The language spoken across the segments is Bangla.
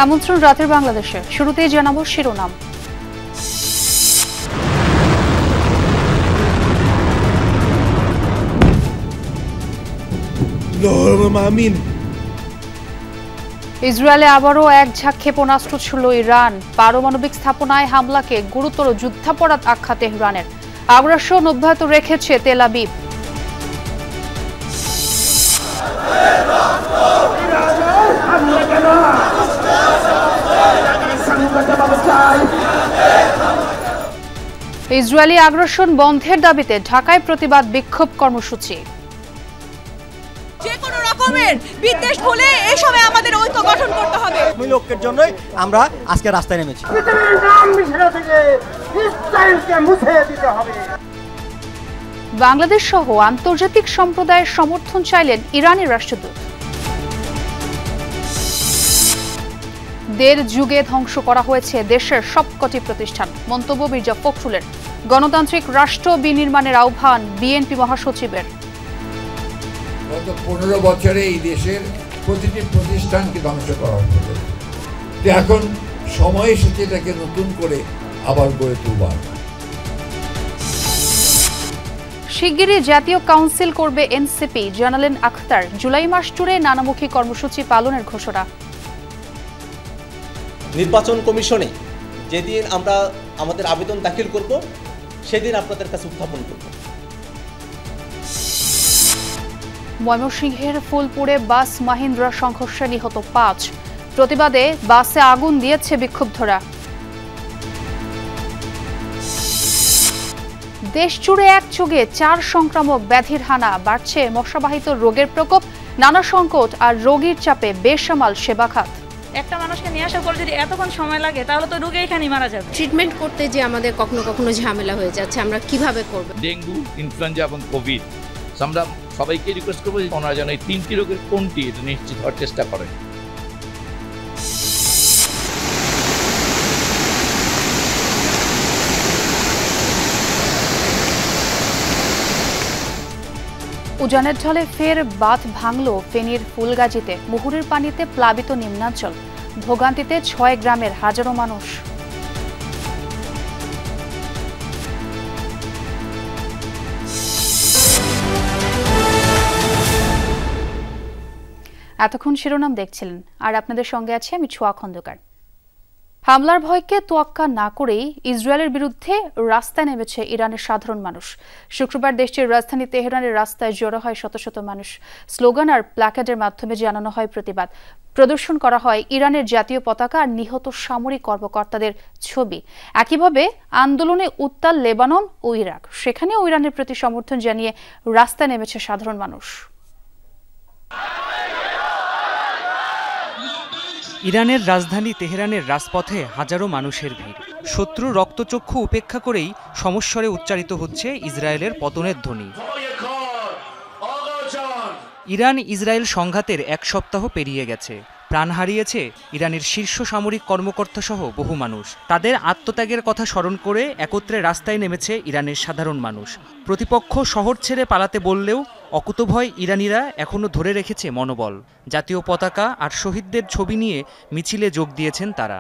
আমন্ত্রণ রাতের বাংলাদেশে। শুরুতেই জানাবো শিরোনাম। ইসরায়েলে আবারও এক ঝাঁক ক্ষেপণাস্ত্র ছুড়ল ইরান। পারমাণবিক স্থাপনায় হামলাকে গুরুতর যুদ্ধাপরাধ আখ্যা তেহরানের। আগ্রাসন অব্যাহত রেখেছে তেল আবিব। ইসরায়েলি আগ্রাসন বন্ধের দাবিতে ঢাকায় প্রতিবাদ বিক্ষোভ কর্মসূচি। যে কোনো রকমের বিদ্বেষ ভুলে এই সময় আমাদের ঐক্য গঠন করতে হবে। ওই লোকের জন্যই আমরা আজকে রাস্তায় নেমেছি। বাংলাদেশ সহ আন্তর্জাতিক সম্প্রদায়ের সমর্থন চাইলেন ইরানের রাষ্ট্রদূত। দেড় যুগে ধ্বংস করা হয়েছে দেশের সবকটি প্রতিষ্ঠান, মন্তব্য মির্জা ফখরুলের। গণতান্ত্রিক রাষ্ট্র বিনির্মাণের আহ্বান বিএনপি মহাসচিবের। গত 15 বছরে এই দেশের প্রতিটি প্রতিষ্ঠানকে ধ্বংস করা হচ্ছে। এখন সময় এসেছে এটাকে নতুন করে আবার গড়ে তুলবার। শিগগিরই জাতীয় কাউন্সিল করবে এনসিপি, জানালেন আখতার। জুলাই মাস জুড়ে নানামুখী কর্মসূচি পালনের ঘোষণা। নির্বাচন কমিশনে যেদিন আমরা আমাদের আবেদন দাখিল করব সেদিন আপনাদের কাছে উত্থাপন করব। ময়মনসিংহের ফুলপুরে বাস মাহিন্দ্রা সংঘর্ষে নিহত 5। প্রতিবাদে বাসে আগুন দিয়েছে বিক্ষুব্ধরা। দেশজুড়ে একযোগে 4 সংক্রামক ব্যাধির হানা। বাড়ছে মশাবাহিত রোগের প্রকোপ, নানা সংকট আর রোগীর চাপে বেসামাল সেবা খাত। একটা মানুষকে নিয়ে আসার পর যদি এতক্ষণ সময় লাগে তাহলে তো রোগে এখানেই মারা যাবে। ট্রিটমেন্ট করতে যে আমাদের কখনো কখনো ঝামেলা হয়ে যাচ্ছে, আমরা কিভাবে করব? ডেঙ্গু, ইনফ্লুয়েঞ্জা এবং কোভিড, আমরা সবাইকে রিকোয়েস্ট করবো যে ওনারা যেন এই 3টি রোগের কোনটি এটা নিশ্চিত হওয়ার চেষ্টা করেন। উজানের ঢলে ফের বাঁধ ভাঙল ফেনীর ফুলগাজীতে। মুহুরীর পানিতে প্লাবিত নিম্নাঞ্চল, ভোগান্তিতে 6 গ্রামের হাজারো মানুষ। এতক্ষণ শিরোনাম দেখছিলেন, আর আপনাদের সঙ্গে আছে আমি ছোয়া খন্দকার। হামলার ভয়কে তোয়াক্কা না করেই ইসরায়েলের বিরুদ্ধে রাস্তায় নেমেছে ইরানের সাধারণ মানুষ। শুক্রবার দেশটির রাজধানী তেহরানের রাস্তায় জড়ো হয় শত শত মানুষ। স্লোগান আর প্ল্যাকার্ডের মাধ্যমে জানানো হয় প্রতিবাদ। প্রদর্শন করা হয় ইরানের জাতীয় পতাকা আর নিহত সামরিক কর্মকর্তাদের ছবি। একইভাবে আন্দোলনে উত্তাল লেবানন ও ইরাক, সেখানেও ইরানের প্রতি সমর্থন জানিয়ে রাস্তায় নেমেছে সাধারণ মানুষ। ইরানের রাজধানী তেহরানের রাজপথে হাজারো মানুষের ভিড়। শত্রু রক্তচক্ষু উপেক্ষা করেই সমস্বরে উচ্চারিত হচ্ছে ইসরায়েলের পতনের ধ্বনি। ইরান ইসরায়েল সংঘাতের 1 সপ্তাহ পেরিয়ে গেছে। প্রাণ হারিয়েছে ইরানের শীর্ষ সামরিক কর্মকর্তা সহ বহু মানুষ। তাদের আত্মত্যাগের কথা স্মরণ করে একত্রে রাস্তায় নেমেছে ইরানের সাধারণ মানুষ। প্রতিপক্ষ শহর ছেড়ে পালাতে বললেও অকুতভয় ইরানিরা এখনও ধরে রেখেছে মনোবল। জাতীয় পতাকা আর শহীদদের ছবি নিয়ে মিছিলে যোগ দিয়েছেন তারা।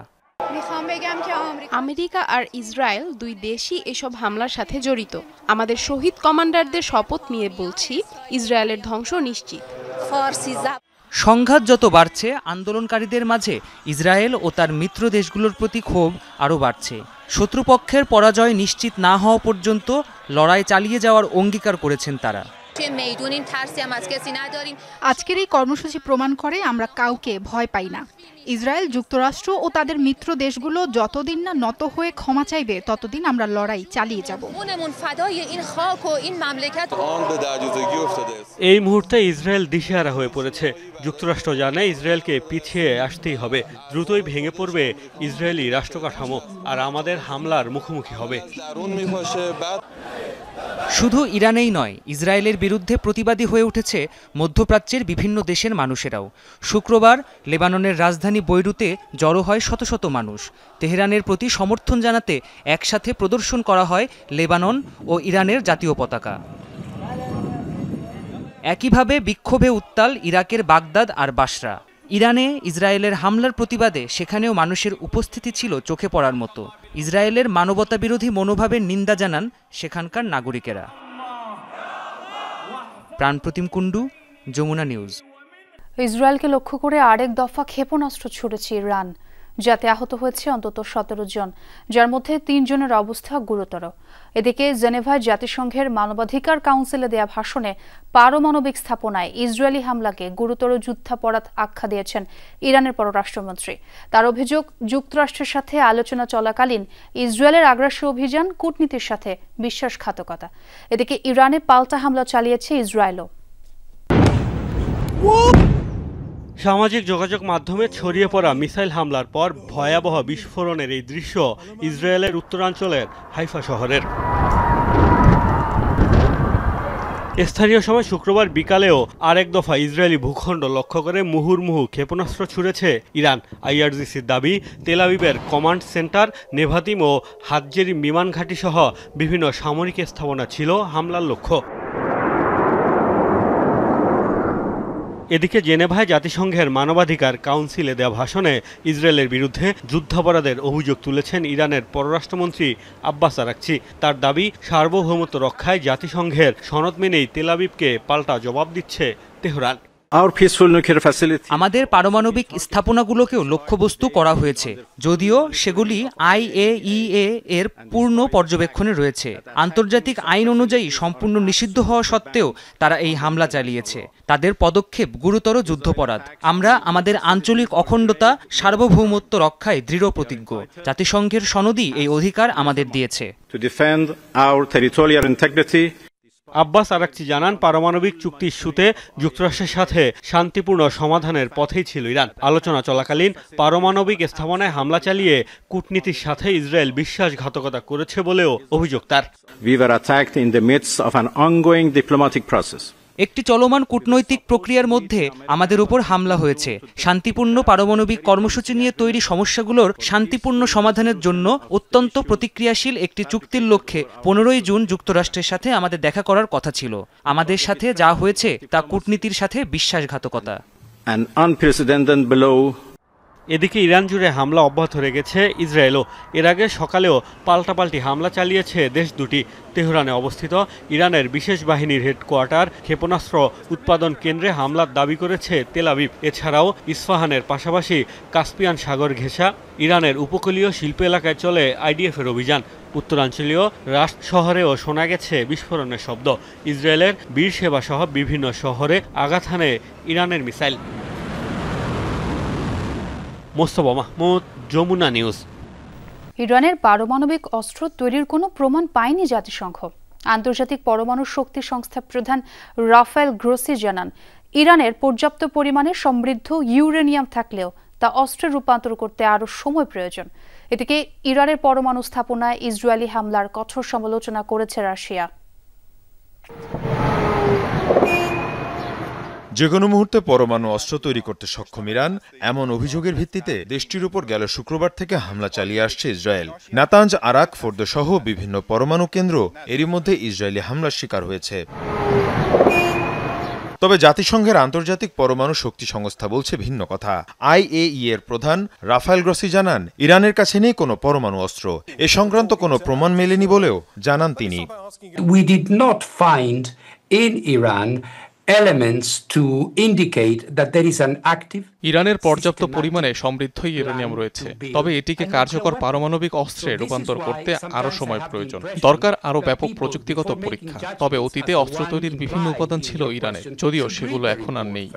আমেরিকা আর ইসরায়েল দুই দেশই এসব হামলার সাথে জড়িত। আমাদের শহীদ কমান্ডারদের শপথ নিয়ে বলছি, ইসরায়েলের ধ্বংস নিশ্চিত। সংঘাত যত বাড়ছে, আন্দোলনকারীদের মাঝে ইসরায়েল ও তার মিত্র দেশগুলোর প্রতি ক্ষোভ আরও বাড়ছে। শত্রুপক্ষের পরাজয় নিশ্চিত না হওয়া পর্যন্ত লড়াই চালিয়ে যাওয়ার অঙ্গীকার করেছেন তারা। আজকের এই কর্মসূচি প্রমাণ করে আমরা কাউকে ভয় পাই না। ইসরায়েল, যুক্তরাষ্ট্র ও তাদের মিত্র দেশগুলো যতদিন না নত হয়ে ক্ষমা চাইবে ততদিন আমরা লড়াই চালিয়ে যাব। এই মুহূর্তে ইসরায়েল দিশেহারা হয়ে পড়েছে। যুক্তরাষ্ট্র জানে ইসরায়েলকে পিছিয়ে আসতেই হবে। দ্রুতই ভেঙে পড়বে ইসরায়েলি রাষ্ট্রকাঠামো আর আমাদের হামলার মুখোমুখি হবে। শুধু ইরানেই নয়, ইসরায়েলের বিরুদ্ধে প্রতিবাদী হয়ে উঠেছে মধ্যপ্রাচ্যের বিভিন্ন দেশের মানুষেরাও। শুক্রবার লেবাননের রাজধানী বৈরুতে জড়ো হয় শত শত মানুষ। তেহরানের প্রতি সমর্থন জানাতে একসাথে প্রদর্শন করা হয় লেবানন ও ইরানের জাতীয় পতাকা। একইভাবে বিক্ষোভে উত্তাল ইরাকের বাগদাদ আর বাসরা। ইরানে ইসরায়েলের হামলার প্রতিবাদে সেখানেও মানুষের উপস্থিতি ছিল চোখে পড়ার মতো। ইসরায়েলের মানবতাবিরোধী মনোভাবের নিন্দা জানান সেখানকার নাগরিকেরা। প্রাণপ্রতিম কুণ্ডু, যমুনা নিউজ। ইসরায়েলকে লক্ষ্য করে আরেক দফা ক্ষেপণাস্ত্র ছুড়েছে ইরান, যাতে আহত হয়েছে অন্তত 17 জন, যার মধ্যে 3 জনের অবস্থা গুরুতর। এদিকে জেনেভায় জাতিসংঘের মানবাধিকার কাউন্সিলে দেয়া ভাষণে পারমাণবিক স্থাপনায় ইসরায়েলি হামলাকে গুরুতর যুদ্ধাপরাধ আখ্যা দিয়েছেন ইরানের পররাষ্ট্রমন্ত্রী। তার অভিযোগ, যুক্তরাষ্ট্রের সাথে আলোচনা চলাকালীন ইসরায়েলের আগ্রাসী অভিযান কূটনীতির সাথে বিশ্বাসঘাতকতা। এদিকে ইরানে পাল্টা হামলা চালিয়েছে ইসরায়েলও। সামাজিক যোগাযোগ মাধ্যমে ছড়িয়ে পড়া মিসাইল হামলার পর ভয়াবহ বিস্ফোরণের এই দৃশ্য ইসরায়েলের উত্তরাঞ্চলের হাইফা শহরের। স্থানীয় সময় শুক্রবার বিকালেও আরেক দফা ইসরায়েলি ভূখণ্ড লক্ষ্য করে মুহুর্মুহু ক্ষেপণাস্ত্র ছুড়েছে ইরান। আইআরজিসির দাবি, তেল আবিবের কমান্ড সেন্টার, নেভাতিম ও হাতজেরিম বিমান ঘাঁটি সহ বিভিন্ন সামরিক স্থাপনা ছিল হামলার লক্ষ্য। এদিকে জেনেভায় জাতিসংঘের মানবাধিকার কাউন্সিলে দেওয়া ভাষণে ইসরায়েলের বিরুদ্ধে যুদ্ধাপরাধের অভিযোগ তুলেছেন ইরানের পররাষ্ট্রমন্ত্রী আব্বাস আরাকচি। তার দাবি, সার্বভৌমত্ব রক্ষায় জাতিসংঘের সনদ মেনেই তেল আবিবকে পাল্টা জবাব দিচ্ছে তেহরান। আমাদের পারমাণবিক স্থাপনাগুলোকেও লক্ষ্যবস্তু করা হয়েছে, যদিও সেগুলি IAEA এর পূর্ণ পর্যবেক্ষণে রয়েছে। আন্তর্জাতিক আইন অনুযায়ী সম্পূর্ণ নিষিদ্ধ হওয়া সত্ত্বেও তারা এই হামলা চালিয়েছে। তাদের পদক্ষেপ গুরুতর যুদ্ধাপরাধ। আমরা আমাদের আঞ্চলিক অখণ্ডতা, সার্বভৌমত্ব রক্ষায় দৃঢ় প্রতিজ্ঞ। জাতিসংঘের সনদই এই অধিকার আমাদের দিয়েছে। আব্বাস আরাকচি জানান, পারমাণবিক চুক্তি ইস্যুতে যুক্তরাষ্ট্রের সাথে শান্তিপূর্ণ সমাধানের পথেই ছিল ইরান। আলোচনা চলাকালীন পারমাণবিক স্থাপনায় হামলা চালিয়ে কূটনীতির সাথে ইসরায়েল বিশ্বাসঘাতকতা করেছে বলেও অভিযোগ তার। একটি চলমান কূটনৈতিক প্রক্রিয়ার মধ্যে আমাদের উপর হামলা হয়েছে। শান্তিপূর্ণ পারমাণবিক কর্মসূচি নিয়ে তৈরি সমস্যাগুলোর শান্তিপূর্ণ সমাধানের জন্য অত্যন্ত প্রতিক্রিয়াশীল একটি চুক্তির লক্ষ্যে 15ই জুন যুক্তরাষ্ট্রের সাথে আমাদের দেখা করার কথা ছিল। আমাদের সাথে যা হয়েছে তা কূটনীতির সাথে বিশ্বাসঘাতকতা। এদিকে ইরান জুড়ে হামলা অব্যাহত রেখেছে ইসরায়েলও। এর আগে সকালেও পাল্টাপাল্টি হামলা চালিয়েছে দেশ দুটি। তেহরানে অবস্থিত ইরানের বিশেষ বাহিনীর হেডকোয়ার্টার, ক্ষেপণাস্ত্র উৎপাদন কেন্দ্রে হামলার দাবি করেছে তেল আবিব। এছাড়াও ইস্পাহানের পাশাপাশি কাস্পিয়ান সাগর ঘেঁষা ইরানের উপকূলীয় শিল্প এলাকায় চলে IDF-এর অভিযান। উত্তরাঞ্চলীয় রাশদ শহরেও শোনা গেছে বিস্ফোরণের শব্দ। ইসরায়েলের বীরসেবা সহ বিভিন্ন শহরে আঘাত হানে ইরানের মিসাইল। মোস্তফা মাহমুদ, যমুনা নিউজ। ইরানের পারমাণবিক অস্ত্র তৈরির কোনো প্রমাণ পায়নি জাতিসংঘ। আন্তর্জাতিক পরমাণু শক্তি সংস্থা প্রধান রাফায়েল গ্রোসি জানান, ইরানের পর্যাপ্ত পরিমাণে সমৃদ্ধ ইউরেনিয়াম থাকলেও তা অস্ত্রে রূপান্তর করতে আরও সময় প্রয়োজন। এদিকে ইরানের পরমাণু স্থাপনায় ইসরায়েলি হামলার কঠোর সমালোচনা করেছে রাশিয়া। যেকোনো মুহূর্তে পরমাণু অস্ত্র তৈরি করতে সক্ষম ইরান, এমন অভিযোগের ভিত্তিতে দেশটির উপর গেল শুক্রবার থেকে হামলা চালিয়ে আসছে ইসরায়েল। নাতাঞ্জ, আরাক, ফোর্দো সহ বিভিন্ন পরমাণু কেন্দ্র এরই মধ্যে ইসরায়েলি হামলার শিকার হয়েছে। তবে জাতিসংঘের আন্তর্জাতিক পরমাণু শক্তি সংস্থা বলছে ভিন্ন কথা। IAEA এর প্রধান রাফায়েল গ্রোসি জানান, ইরানের কাছে নেই কোনো পরমাণু অস্ত্র। এ সংক্রান্ত কোনো প্রমাণ মেলেনি বলেও জানান তিনি। We did not find in Iran elements to indicate that there is an active ইরানের পর্যাপ্ত পরিমাণে সমৃদ্ধ ইউরেনিয়াম রয়েছে, তবে এটিকে কার্যকর পারমাণবিক অস্ত্রে রূপান্তর করতে আরও সময় প্রয়োজন। দরকার আরও ব্যাপক প্রযুক্তিগত পরীক্ষা। তবে অতীতে অস্ত্র তৈরির বিভিন্ন উপাদান ছিল ইরানে, যদিও সেগুলো এখন আর নেই।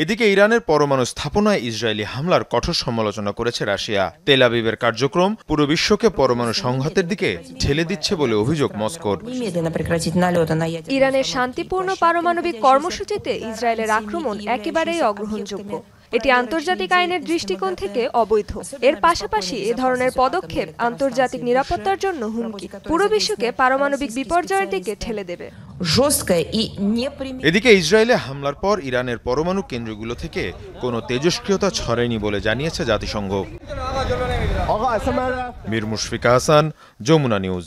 এদিকে ইরানের পরমাণু স্থাপনায় ইসরায়েলি হামলার কঠোর সমালোচনা করেছে রাশিয়া। তেল আবিবের কার্যক্রম পুরো বিশ্বকে পরমাণু সংঘাতের দিকে ঠেলে দিচ্ছে বলে অভিযোগ মস্কোর। ইরানের শান্তিপূর্ণ পারমাণবিক কর্মসূচিতে ইসরায়েলের আক্রমণ একেবারেই অগ্রহণযোগ্য। এটি আন্তর্জাতিক আইনের দৃষ্টিকোণ থেকে অবৈধ। এর পাশাপাশি এ ধরনের পদক্ষেপ আন্তর্জাতিক নিরাপত্তার জন্য হুমকি, পুরো বিশ্বকে পারমাণবিক বিপর্যয়ের দিকে ঠেলে দেবে। এদিকে ইসরায়েলে হামলার পর ইরানের পরমাণু কেন্দ্রগুলো থেকে কোনো তেজস্ক্রিয়তা ছড়ায়নি বলে জানিয়েছে জাতিসংঘ। মীর মুশফিকা হাসান, যমুনা নিউজ।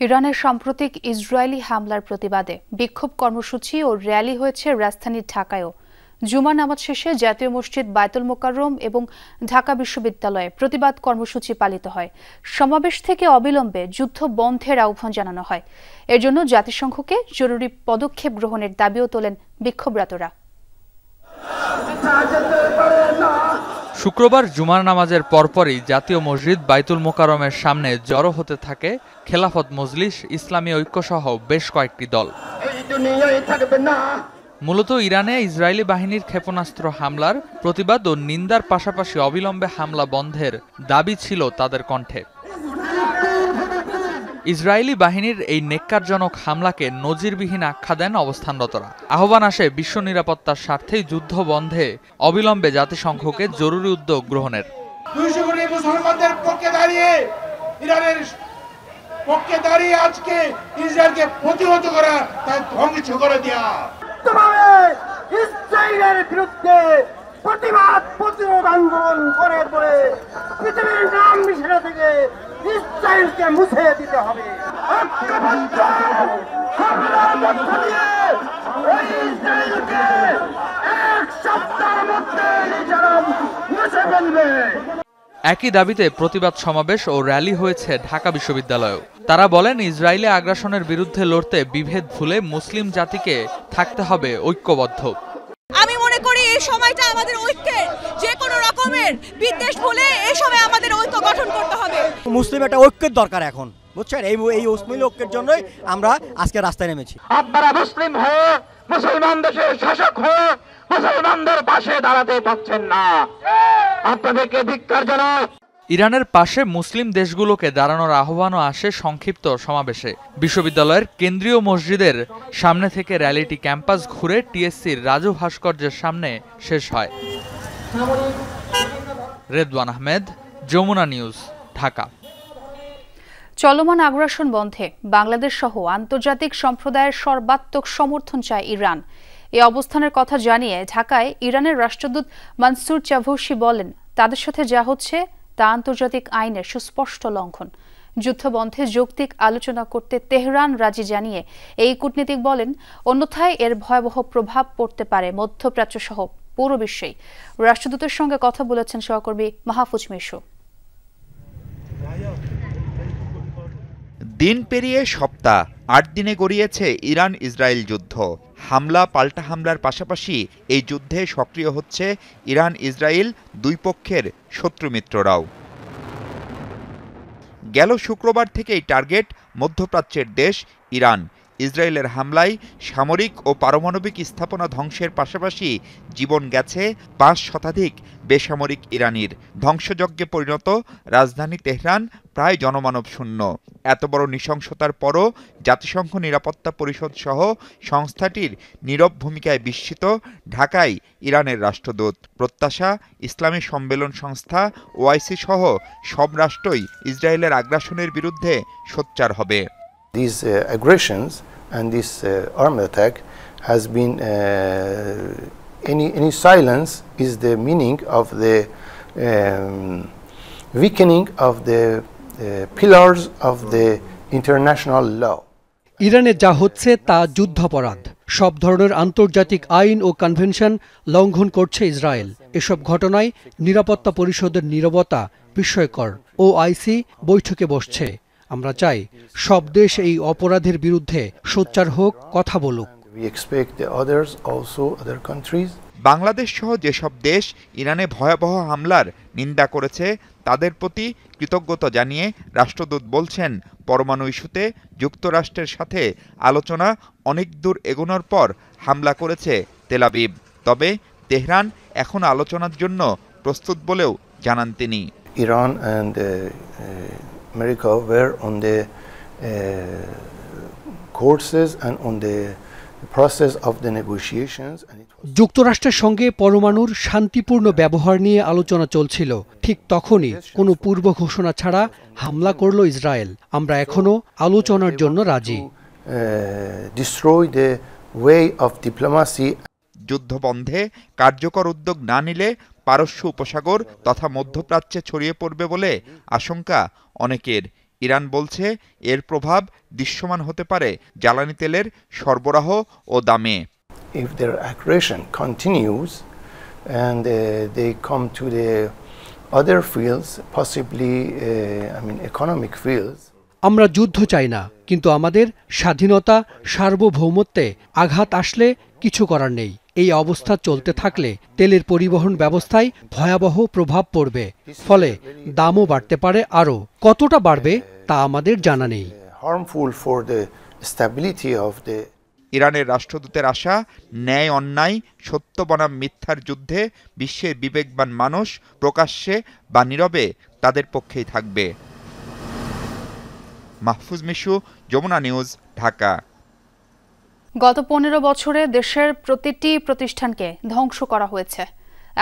ইরানের সাম্প্রতিক ইসরায়েলি হামলার প্রতিবাদে বিক্ষোভ কর্মসূচি ও র্যালি হয়েছে রাজধানী ঢাকায়ও। জুমা নামাজ শেষে জাতীয় মসজিদ বায়তুল মোকাররম এবং ঢাকা বিশ্ববিদ্যালয়ে প্রতিবাদ কর্মসূচি পালিত হয়। সমাবেশ থেকে অবিলম্বে যুদ্ধ বন্ধের আহ্বান জানানো হয়। এর জন্য জাতিসংঘকে জরুরি পদক্ষেপ গ্রহণের দাবিও তোলেন বিক্ষোভরতরা। শুক্রবার জুমার নামাজের পরপরই জাতীয় মসজিদ বায়তুল মোকাররমের সামনে জড়ো হতে থাকে খেলাফত মজলিস, ইসলামী ঐক্যসহ বেশ কয়েকটি দল। মূলত ইরানে ইসরায়েলি বাহিনীর ক্ষেপণাস্ত্র হামলার প্রতিবাদ ও নিন্দার পাশাপাশি অবিলম্বে হামলা বন্ধের দাবি ছিল তাদের কণ্ঠে। ইসরায়েলি বাহিনীর এই নেক্কারজনক হামলাকে নজিরবিহীন আখ্যা দেন অবস্থানরতরা। আহ্বান আসে বিশ্ব নিরাপত্তার স্বার্থেই যুদ্ধ বন্ধে অবিলম্বে জাতিসংঘকে জরুরি উদ্যোগ গ্রহণের। 200 কোটি মুসলমানদের পক্ষে দাঁড়িয়ে, ইরানের পক্ষে দাঁড়িয়ে আজকে ইসরায়েলকে প্রতিহত করা, তা ধ্বংস করে দেওয়া। ইসরায়েলের বিরুদ্ধে প্রতিরোধ আন্দোলন করে পৃথিবীর নাম মিশরা থেকে ইসরায়েলকে মুছে দিতে হবে। ইসরায়েলকে এক সপ্তাহের মধ্যে মুছে ফেলবে। একই দাবিতে প্রতিবাদ সমাবেশ ও র্যালি হয়েছে ঢাকা বিশ্ববিদ্যালয়েও। তারা বলেন, ইসরায়েলি আগ্রাসনের বিরুদ্ধে লড়তে বিভেদ ভুলে মুসলিম জাতিকে থাকতে হবে ঐক্যবদ্ধ। আমি মনে করি এই সময়টা আমাদের ঐক্যের, যে কোনো রকমের বিদ্বেষ ভুলে এই সময় আমাদের ঐক্য গঠন করতে হবে। মুসলিম একটা ঐক্যের দরকার এখন, বুঝছেন? এই মুসলিম ঐক্যের জন্যই আমরা আজকে রাস্তায় নেমেছি। আপনারা মুসলিম হয়ে, মুসলমান দেশের শাসক হয়ে মুসলমানদের পাশে দাঁড়াতে পারছেন না, আপনাদেরকে ধিক্কার জানাই। ইরানের পাশে মুসলিম দেশগুলোকে দাঁড়ানোর আহ্বানও আসে সংক্ষিপ্ত সমাবেশে। বিশ্ববিদ্যালয়ের কেন্দ্রীয় মসজিদের সামনে থেকে র্যালিটি ক্যাম্পাস ঘুরে টিএসসির রাজু ভাস্কর্যের সামনে শেষ হয়। রেদওয়ান আহমেদ, যমুনা নিউজ, ঢাকা। চলমান আগ্রাসন বন্ধে বাংলাদেশ সহ আন্তর্জাতিক সম্প্রদায়ের সর্বাত্মক সমর্থন চায় ইরান। এই অবস্থানের কথা জানিয়ে ঢাকায় ইরানের রাষ্ট্রদূত মানসুর চাভৌসি বলেন, তাদের সাথে যা হচ্ছে তা আন্তর্জাতিক আইনের সুস্পষ্ট লঙ্ঘন। যুদ্ধবন্ধে যৌক্তিক আলোচনা করতে তেহরান রাজি জানিয়ে এই কূটনীতিক বলেন, অন্যথায় এর ভয়াবহ প্রভাব পড়তে পারে মধ্যপ্রাচ্য সহ পুরো বিশ্বেই। রাষ্ট্রদূতের সঙ্গে কথা বলেছেন সহকর্মী মাহফুজ মিশু। দিন পেরিয়ে সপ্তাহ, 8 দিনে গড়িয়েছে ইরান ইসরায়েল যুদ্ধ। হামলা পাল্টা হামলার পাশাপাশি এই যুদ্ধে সক্রিয় হচ্ছে ইরান ইসরায়েল দুই পক্ষের শত্রু মিত্ররাও। গেল শুক্রবার থেকেই টার্গেট মধ্যপ্রাচ্যের দেশ ইরান। ইসরায়েলের হামলায় সামরিক ও পারমাণবিক স্থাপনা ধ্বংসের পাশাপাশি জীবন গেছে 5 শতাধিক বেসামরিক ইরানির। ধ্বংসযজ্ঞে পরিণত রাজধানী তেহরান প্রায় জনমানব শূন্য। এত বড় নৃশংসতার পরও জাতিসংঘ নিরাপত্তা পরিষদ সহ সংস্থাটির নীরব ভূমিকায় বিস্মিত ঢাকায় ইরানের রাষ্ট্রদূত। প্রত্যাশা, ইসলামী সম্মেলন সংস্থা, ওআইসি সহ সব রাষ্ট্রই ইসরায়েলের আগ্রাসনের বিরুদ্ধে সোচ্চার হবে। These aggressions and this armed attack has been any silence is the meaning of the weakening of the pillars of the international law. ইরানে যা হচ্ছে তা যুদ্ধাপরাধ। সব ধরনের আন্তর্জাতিক আইন ও কনভেনশন লঙ্ঘন করছে ইসরায়েল। এসব ঘটনায় নিরাপত্তা পরিষদের নীরবতা বিস্ময়কর। ওআইসি বৈঠকে বসছে। আমরা চাই সব দেশ এই অপরাধের বিরুদ্ধে সোচ্চার হোক, কথা বলুক। বাংলাদেশ সহ যেসব দেশ ইরানে ভয়াবহ হামলার নিন্দা করেছে তাদের প্রতি কৃতজ্ঞতা জানিয়ে রাষ্ট্রদূত বলছেন, পরমাণু ইস্যুতে যুক্তরাষ্ট্রের সাথে আলোচনা অনেক দূর এগোনোর পর হামলা করেছে তেল আবিব। তবে তেহরান এখন আলোচনার জন্য প্রস্তুত বলেও জানান তিনি। Iran and America were on the courses and on the process of the negotiations. যুক্তরাষ্ট্রের সঙ্গে পরমাণুর শান্তিপূর্ণ ব্যবহার নিয়ে আলোচনা চলছিল। ঠিক তখনই কোনো পূর্ব ঘোষণা ছাড়া হামলা করল ইসরায়েল। আমরা এখনো আলোচনার জন্য রাজি। Destroy the way of diplomacy. যুদ্ধবন্ধে কার্যকর উদ্যোগ না নিলে পারস্য উপসাগর তথা মধ্যপ্রাচ্যে ছড়িয়ে পড়বে বলে আশঙ্কা অনেকের। ইরান বলছে এর প্রভাব দৃশ্যমান হতে পারে জ্বালানি তেলের সরবরাহ ও দামে। If their aggression continues and they come to the other fields, possibly economic fields. আমরা যুদ্ধ চাই না, কিন্তু আমাদের স্বাধীনতা সার্বভৌমত্বে আঘাত আসলে কিছু করার নেই। এই অবস্থা চলতে থাকলে তেলের পরিবহন ব্যবস্থায় ভয়াবহ প্রভাব পড়বে, ফলে দামও বাড়তে পারে। আরও কতটা বাড়বে তা আমাদের জানা নেই। ইরানের রাষ্ট্রদূতের আশা, ন্যায় অন্যায় সত্য বনাম মিথ্যার যুদ্ধে বিশ্বের বিবেকবান মানুষ প্রকাশ্যে বা নীরবে তাদের পক্ষেই থাকবে। মাহফুজ মিশু, যমুনা নিউজ, ঢাকা। গত 15 বছরে দেশের প্রতিটি প্রতিষ্ঠানকে ধ্বংস করা হয়েছে,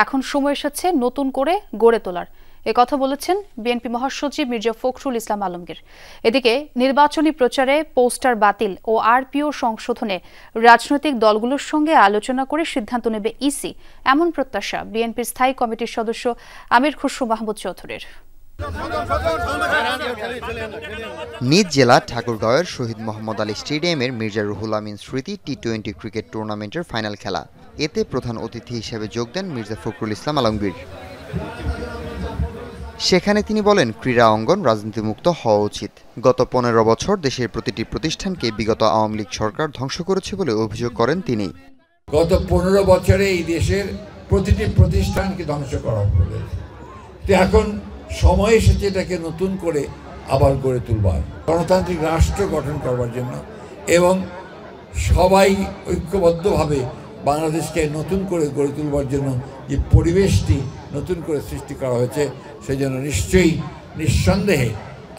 এখন সময় এসেছে নতুন করে গড়ে তোলার। একথা বলেছেন বিএনপি মহাসচিব মির্জা ফখরুল ইসলাম আলমগীর। এদিকে নির্বাচনী প্রচারে পোস্টার বাতিল ও আরপিও সংশোধনে রাজনৈতিক দলগুলোর সঙ্গে আলোচনা করে সিদ্ধান্ত নেবে ইসি, এমন প্রত্যাশা বিএনপির স্থায়ী কমিটির সদস্য আমির খুসরু মাহমুদ চৌধুরীর। নিজ জেলা ঠাকুরগাঁওয়ের শহীদ মোহাম্মদ আলী স্টেডিয়ামের মির্জা রুহুল আমিন স্মৃতি টি-20 ক্রিকেট টুর্নামেন্টের ফাইনাল খেলা। এতে প্রধান অতিথি হিসেবে যোগ দেন মির্জা ফখরুল ইসলাম আলমগীর। সেখানে তিনি বলেন, ক্রীড়া অঙ্গন রাজনীতিমুক্ত হওয়া উচিত। গত 15 বছর দেশের প্রতিটি প্রতিষ্ঠানকে বিগত আওয়ামী লীগ সরকার ধ্বংস করেছে বলে অভিযোগ করেন তিনি। গত 15 বছরে এই দেশের প্রতিটি প্রতিষ্ঠানকে ধ্বংস করা হয়েছে। এখন সময় এসেছে এটাকে নতুন করে আবার গড়ে তুলবার, গণতান্ত্রিক রাষ্ট্র গঠন করবার জন্য, এবং সবাই ঐক্যবদ্ধভাবে বাংলাদেশকে নতুন করে গড়ে তুলবার জন্য যে পরিবেশটি নতুন করে সৃষ্টি করা হয়েছে, সেই জন্য নিঃসন্দেহে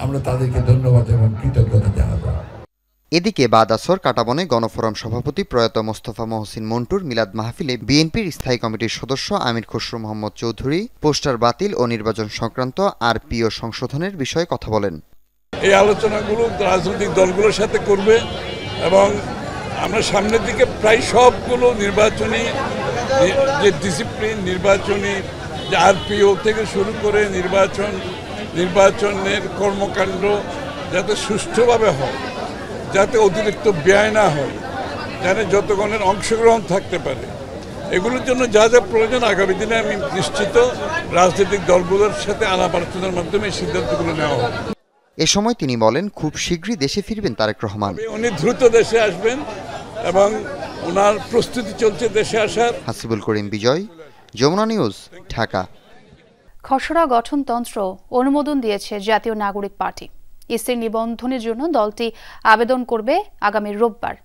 আমরা তাদেরকে ধন্যবাদ এবং কৃতজ্ঞতা জানাবো। এদিকে বাদ আসর কাটাবনে গণফোরাম সভাপতি প্রয়াত মোস্তফা মহসিন মন্টুর মিলাদ মাহফিলে বিএনপির স্থায়ী কমিটির সদস্য আমির খুসরু মোহাম্মদ চৌধুরী পোস্টার বাতিল ও নির্বাচন সংক্রান্ত আরপিও সংশোধনের বিষয়ে কথা বলেন। এই আলোচনাগুলো রাজনৈতিক দলগুলোর সাথে করবে এবং আমরা সামনের দিকে প্রায় সবগুলো নির্বাচনী যে ডিসিপ্লিন, নির্বাচনী যে আরপিও থেকে শুরু করে নির্বাচনের কর্মকাণ্ড যাতে সুষ্ঠুভাবে হয়, যাতে অতিরিক্ত ব্যয় না হয়, যাতে যতক্ষণের অংশগ্রহণ থাকতে পারে, এগুলোর জন্য যা যা প্রয়োজন আগামী দিনে আমি নিশ্চিত রাজনৈতিক দলগুলোর সাথে আলাপ আলোচনার মাধ্যমে এই সিদ্ধান্তগুলো নেওয়া হবে। এ সময় তিনি বলেন, খুব শীঘ্রই দেশে ফিরবেন তারেক রহমান। উনি দ্রুত দেশে আসবেন এবং ওনার প্রস্তুতি চলছে দেশে আসার। হাসিবুল করিম বিজয়, যমুনা নিউজ, ঢাকা। খসড়া গঠনতন্ত্র অনুমোদন দিয়েছে জাতীয় নাগরিক পার্টি। ইসির নিবন্ধনের জন্য দলটি আবেদন করবে আগামী রোববার।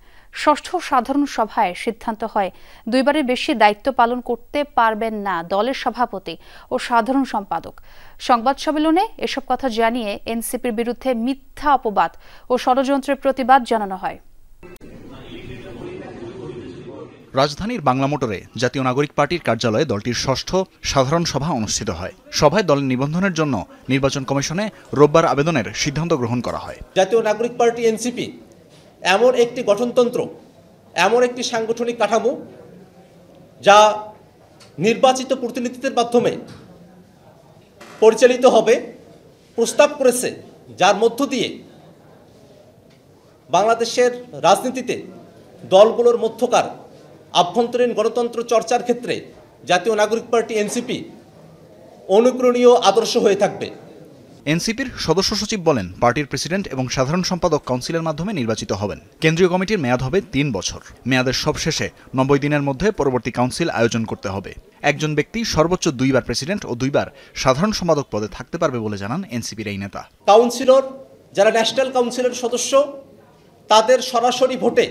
ষষ্ঠ সাধারণ সভায় সিদ্ধান্ত হয়, 2বারের বেশি দায়িত্ব পালন করতে পারবেন না দলের সভাপতি ও সাধারণ সম্পাদক। সংবাদ সম্মেলনে এসব কথা জানিয়ে এনসিপির বিরুদ্ধে মিথ্যা অপবাদ ও ষড়যন্ত্রের প্রতিবাদ জানানো হয়। রাজধানীর বাংলা মোটরে জাতীয় নাগরিক পার্টির কার্যালয়ে দলটির ষষ্ঠ সাধারণ সভা অনুষ্ঠিত হয়। সভায় দলের নিবন্ধনের জন্য নির্বাচন কমিশনে রোববার আবেদনের সিদ্ধান্ত গ্রহণ করা হয়। জাতীয় নাগরিক পার্টি এনসিপি এমন একটি গঠনতন্ত্র, এমন একটি সাংগঠনিক কাঠামো যা নির্বাচিত প্রতিনিধিদের মাধ্যমে পরিচালিত হবে, প্রস্তাব করেছে, যার মধ্য দিয়ে বাংলাদেশের রাজনীতিতে দলগুলোর মধ্যকার আভ্যন্তরীণ গণতন্ত্র চর্চার ক্ষেত্রে জাতীয় নাগরিক পার্টি এনসিপি অনুকরণীয় আদর্শ হয়ে থাকবে। এনসিপির সদস্য সচিব বলেন, পার্টির প্রেসিডেন্ট এবং সাধারণ সম্পাদক কাউন্সিলের মাধ্যমে নির্বাচিত হবেন। কেন্দ্রীয় কমিটির মেয়াদ হবে 3 বছর। মেয়াদের সবশেষে 90 দিনের মধ্যে পরবর্তী কাউন্সিল আয়োজন করতে হবে। একজন ব্যক্তি সর্বোচ্চ 2বার প্রেসিডেন্ট ও 2বার সাধারণ সম্পাদক পদে থাকতে পারবে বলে জানান এনসিপির এই নেতা। কাউন্সিলর যারা ন্যাশনাল কাউন্সিলের সদস্য, তাদের সরাসরি ভোটে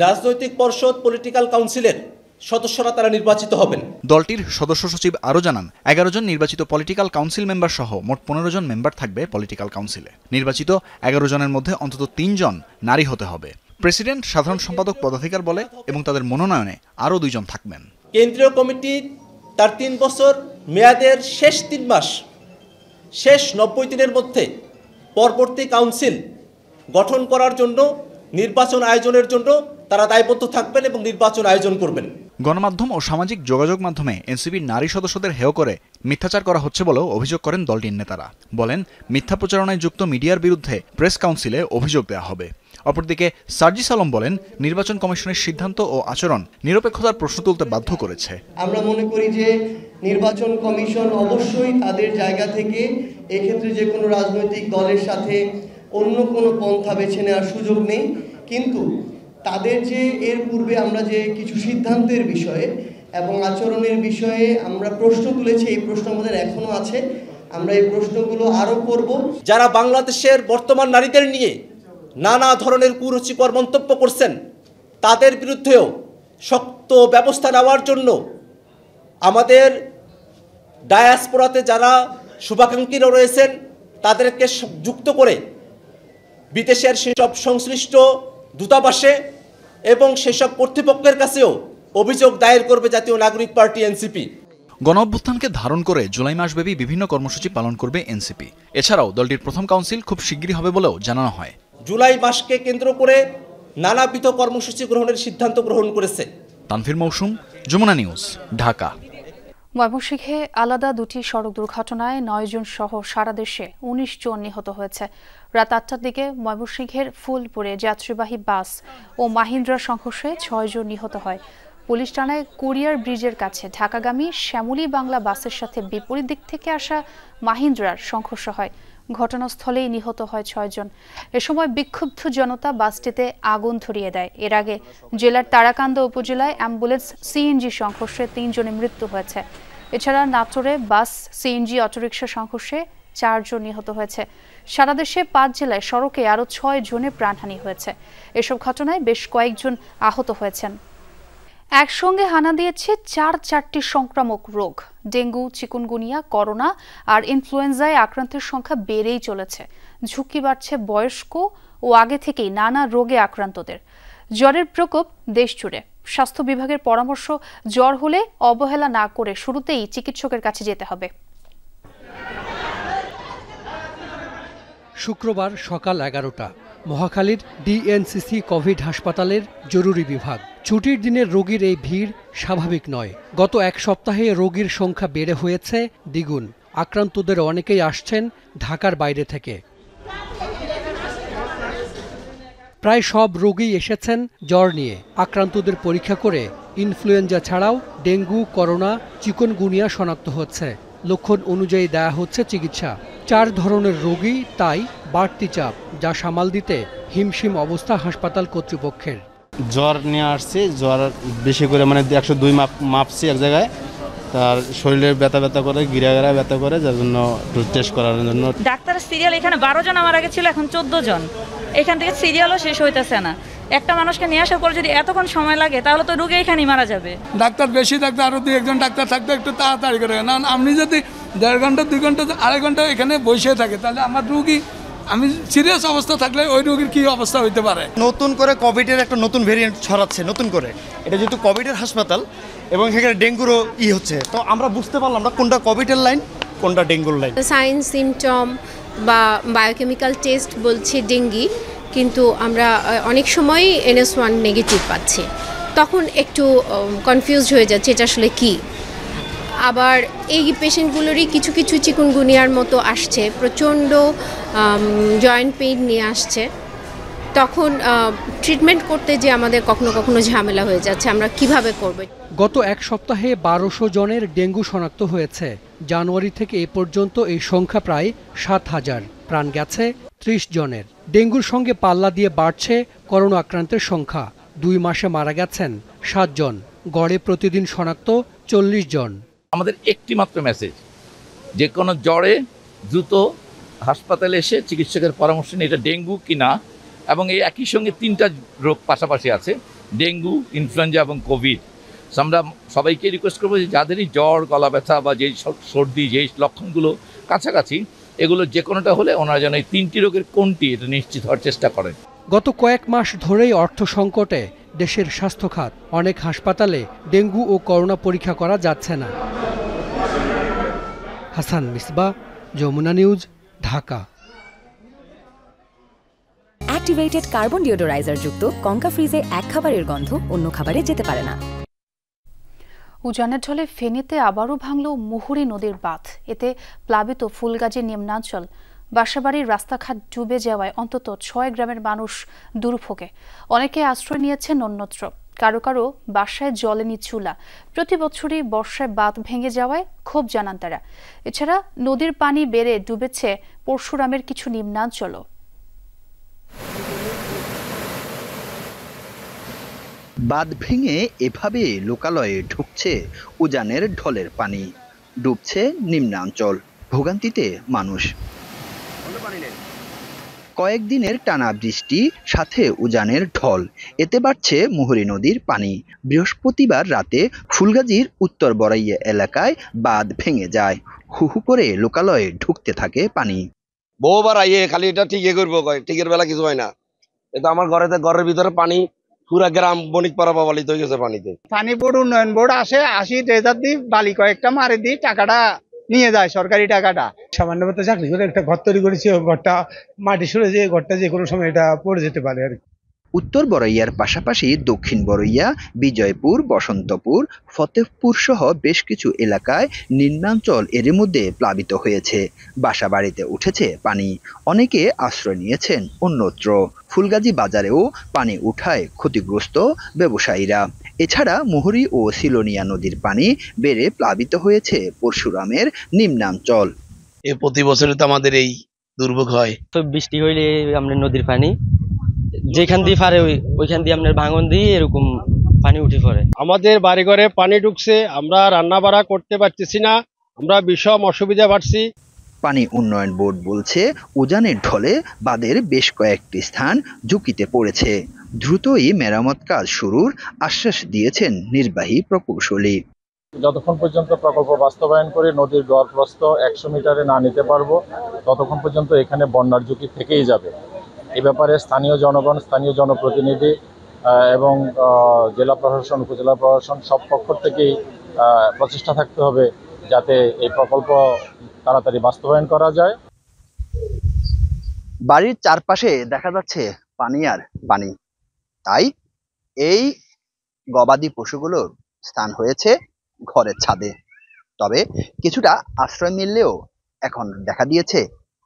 রাজনৈতিক পরিষদ পলিটিক্যাল কাউন্সিলের সদস্যরা তারা নির্বাচিত হবেন। দলটির সদস্য সচিব আরও জানান, 11 জন নির্বাচিত পলিটিক্যাল কাউন্সিল মেম্বার সহ মোট 15 জন মেম্বার থাকবে পলিটিক্যাল কাউন্সিলে। নির্বাচিত 11 জনের মধ্যে অন্তত 3 জন নারী হতে হবে। প্রেসিডেন্ট, সাধারণ সম্পাদক পদাধিকার বলে এবং তাদের মনোনয়নে আরও 2 জন থাকবেন। কেন্দ্রীয় কমিটি তার 3 বছর মেয়াদের শেষ 3 মাস, শেষ 90 দিনের মধ্যে পরবর্তী কাউন্সিল গঠন করার জন্য, নির্বাচন আয়োজনের জন্য তারা দায়বদ্ধ থাকবেন এবং নির্বাচন আয়োজন করবেন। গণমাধ্যম ও সামাজিক যোগাযোগ মাধ্যমে এনসিপির নারী সদস্যদের হেয় করে মিথ্যাচার করা হচ্ছে বলেও অভিযোগ করেন দলটির নেতারা। বলেন, মিথ্যা প্রচারণায় যুক্ত মিডিয়ার বিরুদ্ধে প্রেস কাউন্সিলে অভিযোগ দেওয়া হবে। অপরদিকে সার্জিস আলম বলেন, নির্বাচন কমিশনের সিদ্ধান্ত ও আচরণ নিরপেক্ষতার প্রশ্ন তুলতে বাধ্য করেছে। আমরা মনে করি যে নির্বাচন কমিশন অবশ্যই তাদের জায়গা থেকে এক্ষেত্রে যে কোনো রাজনৈতিক দলের সাথে অন্য কোনো পন্থা বেছে নেওয়ার সুযোগ নেই, কিন্তু তাদের যে এর পূর্বে আমরা যে কিছু সিদ্ধান্তের বিষয়ে এবং আচরণের বিষয়ে আমরা প্রশ্ন তুলেছি, এই প্রশ্ন আমাদের এখনো আছে, আমরা এই প্রশ্নগুলো আরো করব। যারা বাংলাদেশের বর্তমান নারীদের নিয়ে নানা ধরনের কুরুচিকর মন্তব্য করছেন, তাদের বিরুদ্ধেও শক্ত ব্যবস্থা নেওয়ার জন্য আমাদের ডায়াসপোরাতে যারা শুভাকাঙ্ক্ষীরা রয়েছেন তাদেরকে যুক্ত করে বিদেশের সেসব সংশ্লিষ্ট দূতাবাসে এবং সেসব কর্তৃপক্ষের কাছেও অভিযোগ দায়ের করবে জাতীয় নাগরিক পার্টি এনসিপি। গণঅভ্যুত্থানকে ধারণ করে জুলাই মাসব্যাপী বিভিন্ন কর্মসূচি পালন করবে এনসিপি। এছাড়াও দলটির প্রথম কাউন্সিল খুব শিগগিরই হবে বলেও জানানো হয়। জুলাই মাসকে কেন্দ্র করে নানাবিধ কর্মসূচি গ্রহণের সিদ্ধান্ত গ্রহণ করেছে। তানভীর মৌসুম, যমুনা নিউজ, ঢাকা। ময়মনসিংহে আলাদা দুটি সড়ক দুর্ঘটনায় 9 জন সহ সারা দেশে 19 জন নিহত হয়েছে। রাত 8টার দিকে ময়মনসিংহের ফুলপুরে যাত্রীবাহী বাস ও মাহিন্দ্রার সংঘর্ষে 6 জন নিহত হয়। পুলিশ জানায়, কুরিয়ার ব্রিজের কাছে ঢাকাগামী শ্যামলী বাংলা বাসের সাথে বিপরীত দিক থেকে আসা মাহিন্দ্রার সংঘর্ষ হয়। ঘটনাস্থলেই নিহত হয় 6 জন। এ সময় বিক্ষুব্ধ জনতা বাসটিতে আগুন ধরিয়ে দেয়। এর আগে জেলার তারাকান্দা উপজেলায় অ্যাম্বুলেন্স সিএনজি সংঘর্ষে 3 জনের মৃত্যু হয়েছে। এছাড়া নাটোরে বাস সিএনজি অটোরিকশা সংঘর্ষে 4 জন নিহত হয়েছে। সারা দেশে 5 জেলায় সড়কে আরও 6 জনের প্রাণহানি হয়েছে। এসব ঘটনায় বেশ কয়েকজন আহত হয়েছেন। একসঙ্গে হানা দিয়েছে 4টি সংক্রামক রোগ। ডেঙ্গু, চিকুনগুনিয়া, করোনা আর ইনফ্লুয়েঞ্জায় আক্রান্তের সংখ্যা বেড়েই চলেছে। ঝুঁকি বাড়ছে বয়স্ক ও আগে থেকেই নানা রোগে আক্রান্তদের। জ্বরের প্রকোপ দেশ জুড়ে। স্বাস্থ্য বিভাগের পরামর্শ, জ্বর হলে অবহেলা না করে শুরুতেই চিকিৎসকের কাছে যেতে হবে। শুক্রবার সকাল 11টা, মহাখালীর ডিএনসিসি কোভিড হাসপাতালের জরুরি বিভাগ। ছুটির দিনের রোগীর এই ভিড় স্বাভাবিক নয়। গত এক সপ্তাহে রোগীর সংখ্যা বেড়ে হয়েছে দ্বিগুণ। আক্রান্তদের অনেকেই আসছেন ঢাকার বাইরে থেকে। প্রায় সব রোগী এসেছেন জ্বর নিয়ে। আক্রান্তদের পরীক্ষা করে ইনফ্লুয়েঞ্জা ছাড়াও ডেঙ্গু, করোনা, চিকুনগুনিয়া শনাক্ত হচ্ছে। লক্ষণ অনুযায়ী দেয়া হচ্ছে চিকিৎসা। 4 ধরনের রোগী, তাই বাড়তি চাপ, যা সামাল দিতে হিমশিম অবস্থা হাসপাতাল কর্তৃপক্ষের। জ্বর নিয়ে আসছে, জ্বর বেশি করে মানে 102 মাপছি এক জায়গায়, তার শরীরে ব্যথা করে, গিরা ব্যথা করে, যার জন্য টেস্ট করার জন্য। ডাক্তারের সিরিয়াল এখানে 12 জন আমার আগে ছিল, এখন 14 জন। এখান থেকে সিরিয়ালও শেষ হইতেছে না। একটা মানুষকে নিয়ে আসার পর যদি এতক্ষণ সময় লাগে তাহলে তো রোগী এখানেই মারা যাবে। ডাক্তার বেশি থাকতে আরো 2-1 ডাক্তার থাকতে একটু তাড়াতাড়ি করে, না আপনি যদি 1.5 ঘন্টা 2 ঘন্টা 2.5 ঘন্টা এখানে বসে থাকে তাহলে আমার রোগী, আমি সিরিয়াস অবস্থা থাকলে ওই রোগীর কি অবস্থা হইতে পারে। নতুন করে কোভিডের একটা নতুন ভেরিয়েন্ট ছড়াচ্ছে নতুন করে। এটা যেহেতু কোভিডের হাসপাতাল এবং সেখানে ডেঙ্গুরও হচ্ছে, তো আমরা বুঝতে পারলাম না কোনটা কোভিডের লাইন কোনটা ডেঙ্গুর লাইন। সাইন সিমটম বা বায়োকেমিক্যাল টেস্ট বলছে ডেঙ্গি, কিন্তু আমরা অনেক সময় NS1 নেগেটিভ পাচ্ছি। তখন একটু কনফিউজ হয়ে যাচ্ছে এটা আসলে কি। আবার এই পেশেন্টগুলোরই কিছু কিছু চিকুনগুনিয়ার মতো আসছে, প্রচণ্ড জয়েন্ট পেইন নিয়ে আসছে। তখন ট্রিটমেন্ট করতে যে আমাদের কখনো কখনো ঝামেলা হয়ে যাচ্ছে, আমরা কিভাবে করব। গত এক সপ্তাহে 1200 জনের ডেঙ্গু শনাক্ত হয়েছে। জানুয়ারি থেকে এ পর্যন্ত এই সংখ্যা প্রায় 7000। প্রাণ গেছে 30 জনের। ডেঙ্গুর সঙ্গে পাল্লা দিয়ে বাড়ছে করোনা আক্রান্তের সংখ্যা। 2 মাসে মারা গেছেন 7 জন। গড়ে প্রতিদিন শনাক্ত 40 জন। আমাদের একটি মাত্র মেসেজ, যে কোনো জ্বরে দ্রুত হাসপাতালে এসে চিকিৎসকের পরামর্শ নিয়ে এটা ডেঙ্গু কিনা, এবং এই একই সঙ্গে 3টা রোগ পাশাপাশি আছে, ডেঙ্গু, ইনফ্লুয়েঞ্জা এবং কোভিড। আমরা সবাইকে রিকোয়েস্ট করবো যে যাদেরই জ্বর, গলা ব্যথা বা যেই সর্দি, যেই লক্ষণগুলো কাছাকাছি, এগুলো যে কোনোটা হলে ওনারা যেন এই 3টি রোগের কোনটি এটা নিশ্চিত হওয়ার চেষ্টা করেন। গত কয়েক মাস ধরেই অর্থ সংকটে দেশের স্বাস্থ্য খাত। অনেক হাসপাতালে ডেঙ্গু ও করোনা পরীক্ষা করা যাচ্ছে না। Hasan Misba, Jamuna news, Dhaka. Activated carbon deodoriser যুক্ত কঙ্কা ফ্রিজে এক খাবারের গন্ধ অন্য খাবারে যেতে পারে না। উজানের ঢলে ফেনীতে আবারও ভাঙল মুহুরী নদীর বাঁধ। এতে প্লাবিত ফুলগাজী নিম্নাঞ্চল, বাসাবাড়ির রাস্তাঘাট ডুবে যাওয়ায় অন্তত 6 গ্রামের মানুষ দুর্ভোগে। অনেকে আশ্রয় নিয়েছেন অন্যত্র, কারো কারো বাসায় জ্বলেনি চুলা। প্রতি বছরই বর্ষায় বাঁধ ভেঙে যাওয়ায় ক্ষোভ জানান তারা। এছাড়া নদীর পানি বেড়ে ডুবেছে পরশুরামের কিছু নিম্নাঞ্চলও। বাঁধ ভেঙে এভাবে লোকালয়ে ঢুকছে উজানের ঢলের পানি, ডুবছে নিম্নাঞ্চল, ভোগান্তিতে মানুষ। কয়েকদিনের টানা বৃষ্টি সাথে উজানের ঢল, এতে বাড়ছে মুহুরী নদীর পানি। বৃহস্পতিবার রাতে ফুলগাজীর উত্তর বড়াইয়া এলাকায় বাঁধ ভেঙে যায়, হু হু করে লোকালয়ে ঢুকতে থাকে পানি। বহুবার আইয়ে খালি এটা ঠিকই করবো, ঠিকের বেলা কিছু হয় না। এটা আমার ঘরের ভিতরে পানি, পুরা গ্রাম বণিক পাড়া বাবালিত হয়ে গেছে পানিতে। পানি বোর্ড উন্নয়ন বোর্ড আসে, 80 ট্রেজার দিয়ে বালি কয়েকটা মারে দিয়ে টাকাটা নিয়ে যায়, সরকারি টাকাটা। সামান্য মতো চাকরি করে একটা ঘর তৈরি করেছি, ঘরটা মাটি সরে যে ঘরটা যে কোনো সময় এটা পড়ে যেতে পারে আর কি। উত্তর বড়াইয়ার পাশাপাশি দক্ষিণ বড়াইয়া, বিজয়পুর, বসন্তপুর, ফতেহপুর সহ বেশ কিছু এলাকায় নিম্নাঞ্চল এর মধ্যে প্লাবিত হয়েছে। বাসা বাড়িতে উঠেছে পানি, অনেকে আশ্রয় নিয়েছেন অন্যত্র। ফুলগাজী বাজারেও পানি উঠায় ক্ষতিগ্রস্ত ব্যবসায়ীরা। এছাড়া মুহুরী ও সিলোনিয়া নদীর পানি বেড়ে প্লাবিত হয়েছে পরশুরামের নিম্নাঞ্চল। প্রতি বছরে তো আমাদের এই দুর্ভোগ হয়। তো বৃষ্টি হইলে আমরা নদীর পানি যেখান দিয়ে পারে ওইখান দিয়ে আপনার ভাঙন দিয়ে এরকম পানি উঠে পড়ে। আমাদের বাড়িঘরে পানি ঢুকছে, আমরা রান্না বাড়া করতে পারতেছি না, আমরা বিষম অসুবিধা পাচ্ছি। পানি উন্নয়ন বোর্ড বলছে উজানের ঢলে বাঁধের বেশ কয়েকটি স্থান ঝুঁকিতে পড়েছে। দ্রুতই মেরামত কাজ শুরুর আশ্বাস দিয়েছেন নির্বাহী প্রকৌশলী। যতক্ষণ পর্যন্ত প্রকল্প বাস্তবায়ন করে নদীর গড়প্রস্থ 100 মিটারে না নিতে পারবো, ততক্ষণ পর্যন্ত এখানে বন্যার ঝুঁকি থেকেই যাবে। এ ব্যাপারে স্থানীয় জনগণ, স্থানীয় জনপ্রতিনিধি এবং জেলা প্রশাসন, উপজেলা প্রশাসন সব পক্ষ থেকেই প্রচেষ্টা থাকতে হবে যাতে এই প্রকল্প তাড়াতাড়ি বাস্তবায়ন করা যায়। বাড়ির চারপাশে দেখা যাচ্ছে পানি আর পানি, তাই এই গবাদি পশুগুলোর স্থান হয়েছে ঘরের ছাদে। তবে কিছুটা আশ্রয় মিললেও এখন দেখা দিয়েছে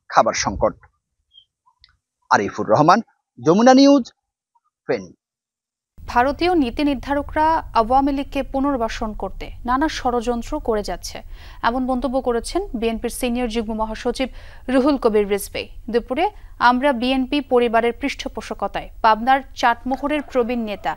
খাবার সংকট। আরিফুর রহমান, যমুনা নিউজ, ফেনী। ভারতীয় নীতি নির্ধারকরা আওয়ামী লীগকে পুনর্বাসন করতে নানা ষড়যন্ত্র করে যাচ্ছে, এমন মন্তব্য করেছেন বিএনপির সিনিয়র যুগ্ম মহাসচিব রুহুল কবির রিজভী। দুপুরে আমরা বিএনপি পরিবারের পৃষ্ঠপোষকতায় পাবনার চাটমোহরের প্রবীণ নেতা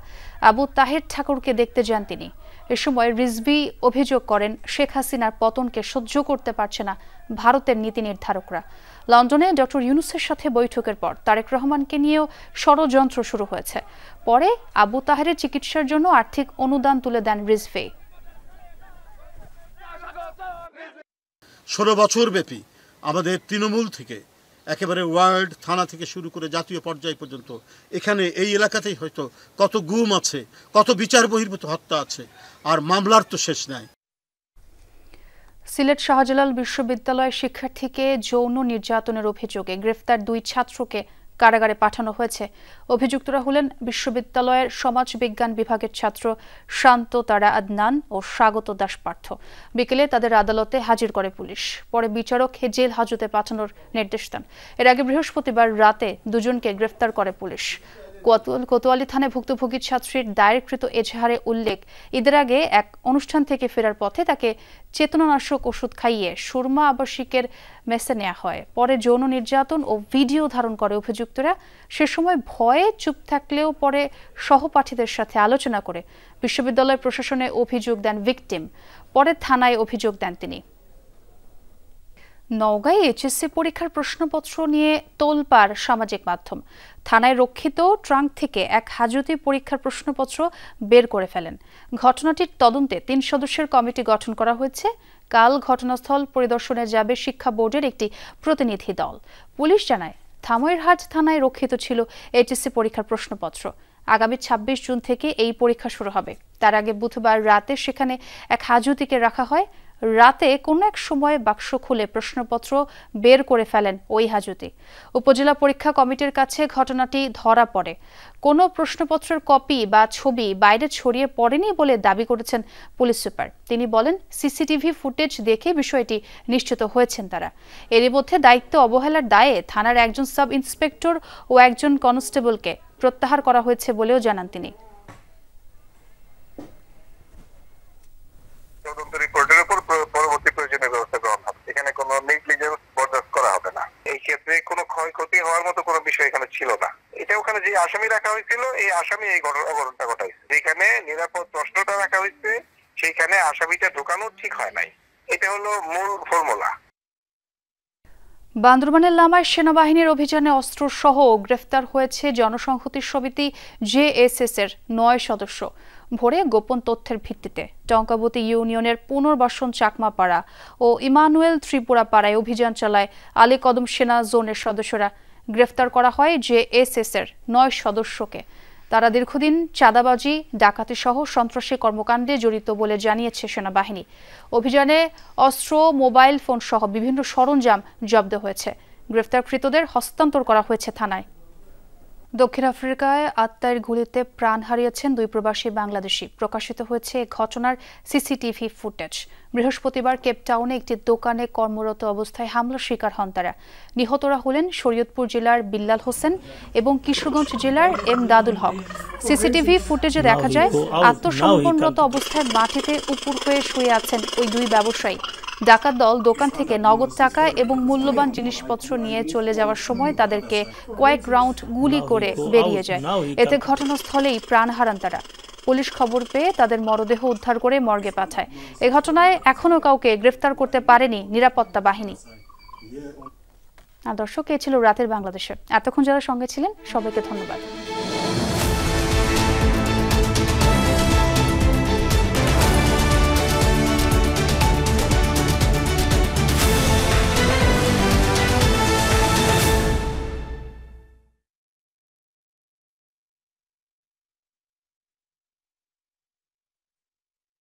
আবু তাহের ঠাকুরকে দেখতে যান তিনি। এ সময় রিজভী অভিযোগ করেন শেখ হাসিনার পতনকে সহ্য করতে পারছে না ভারতের নীতি নির্ধারকরা। লন্ডনে ডক্টর ইউনূসের সাথে বৈঠকের পর তারেক রহমানকে নিয়েও ষড়যন্ত্র শুরু হয়েছে। পরে আবু তাহেরের চিকিৎসার জন্য আর্থিক অনুদান তুলে দেন রিজভী। 16 বছর ব্যাপী আমাদের তৃণমূল থেকে একেবারে ওয়ার্ড থানা থেকে শুরু করে জাতীয় পর্যায় পর্যন্ত এখানে এই এলাকাতেই হয়তো কত গুম আছে, কত বিচার বহির্ভূত হত্যা আছে, আর মামলার তো শেষ নাই। সিলেট শাহজালাল বিশ্ববিদ্যালয়ের শিক্ষার্থীকে যৌন নির্যাতনের অভিযোগে গ্রেফতার 2 ছাত্রকে কারাগারে পাঠানো হয়েছে। অভিযুক্তরা হলেন বিশ্ববিদ্যালয়ের সমাজ বিজ্ঞান বিভাগের ছাত্র শান্ত তারা আদনান ও স্বাগত দাস পার্থ। বিকেলে তাদের আদালতে হাজির করে পুলিশ, পরে বিচারক জেল হাজতে পাঠানোর নির্দেশ দেন। এর আগে বৃহস্পতিবার রাতে দুজনকে গ্রেফতার করে পুলিশ। কোতোয়ালি থানায় ভুক্তভোগী ছাত্রীর দায়েরকৃত এজাহারে উল্লেখ, ঈদের আগে এক অনুষ্ঠান থেকে ফেরার পথে তাকে চেতনানাশক ওষুধ খাইয়ে সুরমা আবাসিকের মেসে নেওয়া হয়। পরে যৌন নির্যাতন ও ভিডিও ধারণ করে অভিযুক্তরা। সে সময় ভয়ে চুপ থাকলেও পরে সহপাঠীদের সাথে আলোচনা করে বিশ্ববিদ্যালয় প্রশাসনে অভিযোগ দেন ভিকটিম। পরে থানায় অভিযোগ দেন তিনি। নওগাঁয় এইচএসসি পরীক্ষার প্রশ্নপত্র নিয়ে তোলপাড় সামাজিক মাধ্যম। থানায় রক্ষিত ট্রাঙ্ক থেকে এক হাজতি পরীক্ষার প্রশ্নপত্র বের করে ফেলেন। ঘটনাটির তদন্তে 3 সদস্যের কমিটি গঠন করা হয়েছে। কাল ঘটনাস্থল পরিদর্শনে যাবে শিক্ষা বোর্ডের একটি প্রতিনিধি দল। পুলিশ জানায়, ধামইরহাট থানায় রক্ষিত ছিল এইচএসসি পরীক্ষার প্রশ্নপত্র। আগামী 26 জুন থেকে এই পরীক্ষা শুরু হবে। তার আগে বুধবার রাতে সেখানে এক হাজতিকে রাখা হয়। রাতে কোনো এক সময় বাক্স খুলে প্রশ্নপত্র বের করে ফেলেন ওই হাজতি। উপজেলা পরীক্ষা কমিটির কাছে ঘটনাটি ধরা পড়ে। কোনো প্রশ্নপত্রের কপি বা ছবি বাইরে ছড়িয়ে পড়েনি বলে দাবি করেছেন পুলিশ সুপার। তিনি বলেন, সিসিটিভি ফুটেজ দেখে বিষয়টি নিশ্চিত হয়েছেন তারা। এরই মধ্যে দায়িত্ব অবহেলার দায়ে থানার একজন সাব ইন্সপেক্টর ও একজন কনস্টেবলকে প্রত্যাহার করা হয়েছে বলেও জানান তিনি। তদন্ত রিপোর্টের উপর পরবর্তী প্রয়োজনীয় ব্যবস্থা গ্রহণ হবে। এখানে কোনো নেগলিজেন্স বরদাস্ত করা হবে না। এই ক্ষেত্রে কোনো ক্ষয়ক্ষতি হওয়ার মতো কোনো বিষয় এখানে ছিল না। এটা ওখানে যে আসামি রাখা হয়েছিল, এই আসামি এই অঘটনটা ঘটাইছে। যেখানে নিরাপদ প্রশ্নটা রাখা হয়েছে, সেইখানে আসামিটা ঢোকানো ঠিক হয় নাই। এটা হলো মূল ফর্মুলা। বান্দরবানের লামায় সেনাবাহিনীর অভিযানে অস্ত্র সহ গ্রেফতার হয়েছে জনসংহতি সমিতি জেএসএস এর ৯ সদস্য। ভোরে গোপন তথ্যের ভিত্তিতে টঙ্কাবতী ইউনিয়নের পুনর্বাসন চাকমাপাড়া ও ইমানুয়েল ত্রিপুরা পাড়ায় অভিযান চালায় আলী কদম সেনা জোনের সদস্যরা। গ্রেফতার করা হয় জেএসএস এর ৯ সদস্যকে। তারা দীর্ঘদিন চাঁদাবাজি, ডাকাতি সহ সন্ত্রাসী কর্মকাণ্ডে জড়িত বলে জানিয়েছে সেনাবাহিনী। অভিযানে অস্ত্র, মোবাইল ফোন সহ বিভিন্ন সরঞ্জাম জব্দ হয়েছে। গ্রেফতারকৃতদের হস্তান্তর করা হয়েছে থানায়। দক্ষিণ আফ্রিকায় আত্মার গুলিতে প্রাণ হারিয়েছেন 2 প্রবাসী বাংলাদেশি। প্রকাশিত হয়েছে ঘটনার সিসিটিভি ফুটেজ। বৃহস্পতিবার কেপটাউনে একটি দোকানে কর্মরত অবস্থায় হামলার শিকার হন তারা। নিহতরা হলেন শরীয়তপুর জেলার বিল্লাল হোসেন এবং কিশোরগঞ্জ জেলার এমদাদুল হক। সিসিটিভি ফুটেজে দেখা যায় আত্মসমর্পণরত অবস্থায় মাটিতে উপুর হয়ে শুয়ে আছেন ওই 2 ব্যবসায়ী। ডাকাত দল দোকান থেকে নগদ টাকা এবং মূল্যবান জিনিসপত্র নিয়ে চলে যাওয়ার সময় তাদেরকে কয়েক রাউন্ড গুলি করে বেরিয়ে যায়। এতে ঘটনাস্থলেই প্রাণ হারান তারা। পুলিশ খবর পেয়ে তাদের মরদেহ উদ্ধার করে মর্গে পাঠায়। এ ঘটনায় এখনো কাউকে গ্রেফতার করতে পারেনি নিরাপত্তা বাহিনী। দর্শক, এ ছিল রাতের বাংলাদেশে। এতক্ষণ যারা সঙ্গে ছিলেন সবাইকে ধন্যবাদ।